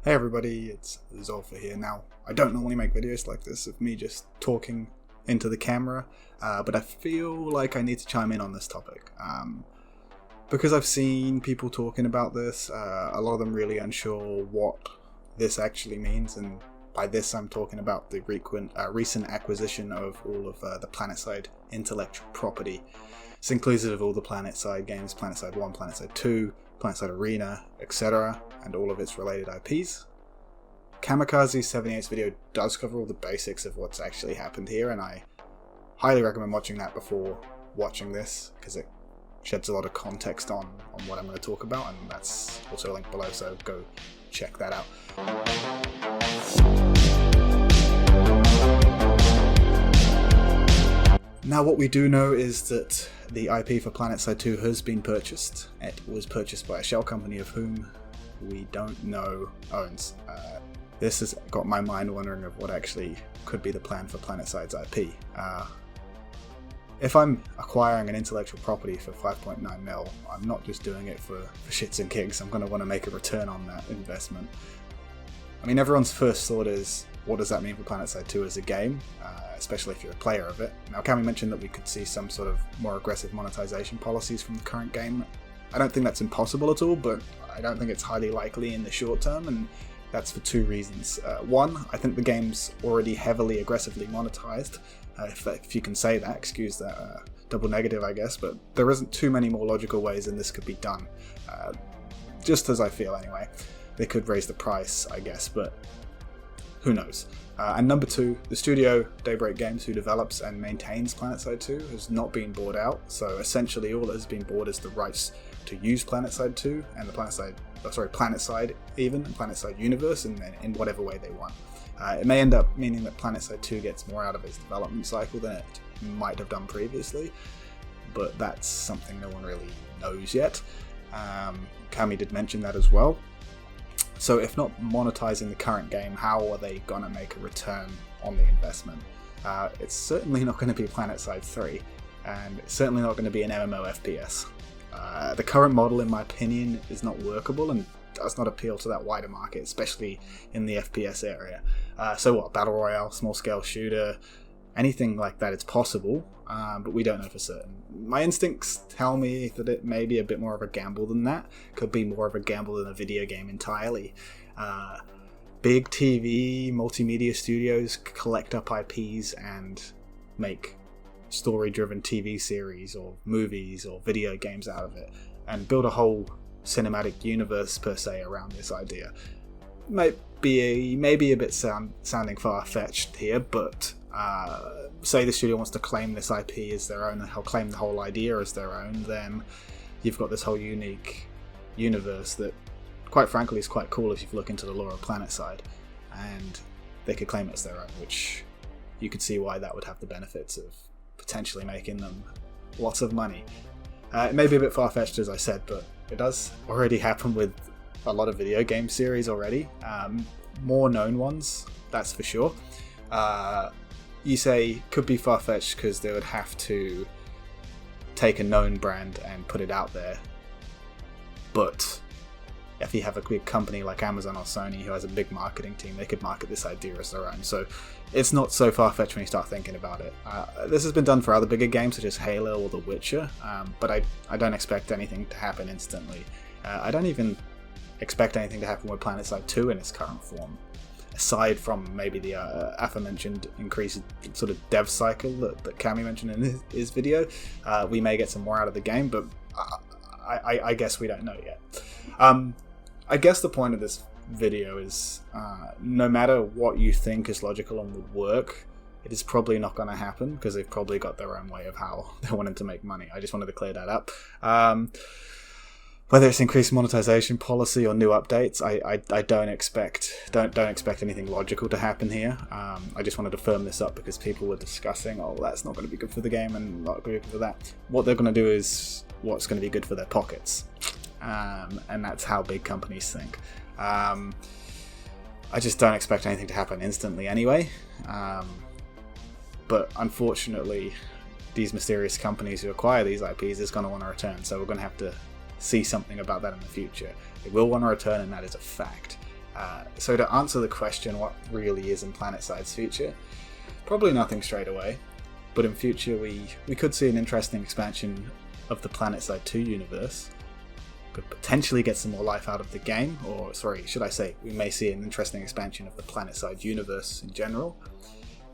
Hey everybody, it's Zulfur here. Now, I don't normally make videos like this of me just talking into the camera, but I feel like I need to chime in on this topic. Because I've seen people talking about this, a lot of them really unsure what this actually means, and by this I'm talking about the recent acquisition of all of the Planetside intellectual property. It's inclusive of all the Planetside games, Planetside 1, Planetside 2, Planetside Arena, etc., and all of its related IPs. Kamikaze78's video does cover all the basics of what's actually happened here, and I highly recommend watching that before watching this, because it sheds a lot of context on what I'm going to talk about, and that's also linked below, so go check that out. Now, what we do know is that the IP for Planetside 2 has been purchased. It was purchased by a shell company of whom we don't know owns. This has got my mind wondering of what actually could be the plan for Planetside IP. If I'm acquiring an intellectual property for 5.9 mil, I'm not just doing it for shits and gigs. I'm going to want to make a return on that investment. I mean, everyone's first thought is, what does that mean for Planetside 2 as a game, especially if you're a player of it? Now, Cammy mentioned that we could see some sort of more aggressive monetization policies from the current game. I don't think that's impossible at all, but I don't think it's highly likely in the short term, and that's for two reasons. One, I think the game's already heavily aggressively monetized, if you can say that, excuse that double negative I guess, but there isn't too many more logical ways than this could be done, just as I feel anyway. They could raise the price, I guess, but who knows. And number two, the studio, Daybreak Games, who develops and maintains Planetside 2, has not been bought out, so essentially all that has been bought is the rights to use Planetside 2 and the Planetside even, and Planetside universe in whatever way they want. It may end up meaning that Planetside 2 gets more out of its development cycle than it might have done previously, but that's something no one really knows yet. Cammy did mention that as well. So if not monetizing the current game, how are they going to make a return on the investment? It's certainly not going to be Planetside 3, and it's certainly not going to be an MMO FPS. The current model, in my opinion, is not workable and does not appeal to that wider market, especially in the FPS area. So what, Battle Royale, small scale shooter, anything like that, it's possible, but we don't know for certain. My instincts tell me that it may be a bit more of a gamble than that. Could be more of a gamble than a video game entirely. Big TV, multimedia studios collect up IPs and make story-driven TV series or movies or video games out of it, and build a whole cinematic universe per se around this idea. Might be maybe a bit sounding far-fetched here, but say the studio wants to claim this IP as their own, they'll claim the whole idea as their own, then you've got this whole unique universe that, quite frankly, is quite cool if you look into the lore of Planetside, and they could claim it as their own, which you could see why that would have the benefits of potentially making them lots of money. It may be a bit far-fetched, as I said, but it does already happen with a lot of video game series already. More known ones, that's for sure. You say could be far-fetched because they would have to take a known brand and put it out there. But if you have a big company like Amazon or Sony who has a big marketing team, they could market this idea as their own. So it's not so far-fetched when you start thinking about it. This has been done for other bigger games such as Halo or The Witcher, but I don't expect anything to happen instantly. I don't even expect anything to happen with Planetside 2 in its current form, aside from maybe the aforementioned increased sort of dev cycle that Cammy mentioned in his video. We may get some more out of the game, but I guess we don't know yet. I guess the point of this video is no matter what you think is logical and would work, it is probably not going to happen because they've probably got their own way of how they wanted to make money. I just wanted to clear that up. Whether it's increased monetization policy or new updates, I don't expect anything logical to happen here. I just wanted to firm this up because people were discussing, oh, that's not going to be good for the game and not good for that. What they're going to do is what's going to be good for their pockets, and that's how big companies think. I just don't expect anything to happen instantly anyway. But unfortunately, these mysterious companies who acquire these IPs is going to want to return, so we're going to have to see something about that in the future. They will want to return, and that is a fact. So to answer the question, what really is in Planetside's future? Probably nothing straight away, but in future we could see an interesting expansion of the Planetside 2 universe. Could potentially get some more life out of the game, or sorry, should I say, we may see an interesting expansion of the Planetside universe in general.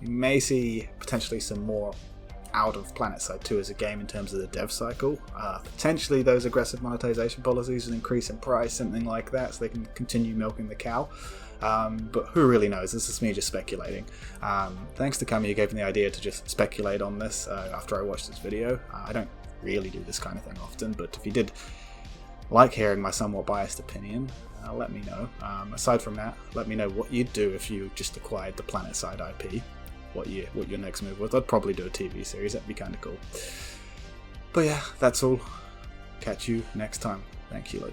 We may see potentially some more out of Planetside 2 as a game in terms of the dev cycle. Potentially those aggressive monetization policies, an increase in price, something like that, so they can continue milking the cow. But who really knows? This is me just speculating. Thanks to Kami, who gave me the idea to just speculate on this after I watched this video. I don't really do this kind of thing often, but if you did like hearing my somewhat biased opinion, let me know. Aside from that, let me know what you'd do if you just acquired the Planetside IP. What your next move was. I'd probably do a TV series, that'd be kind of cool. But yeah, that's all. Catch you next time. Thank you.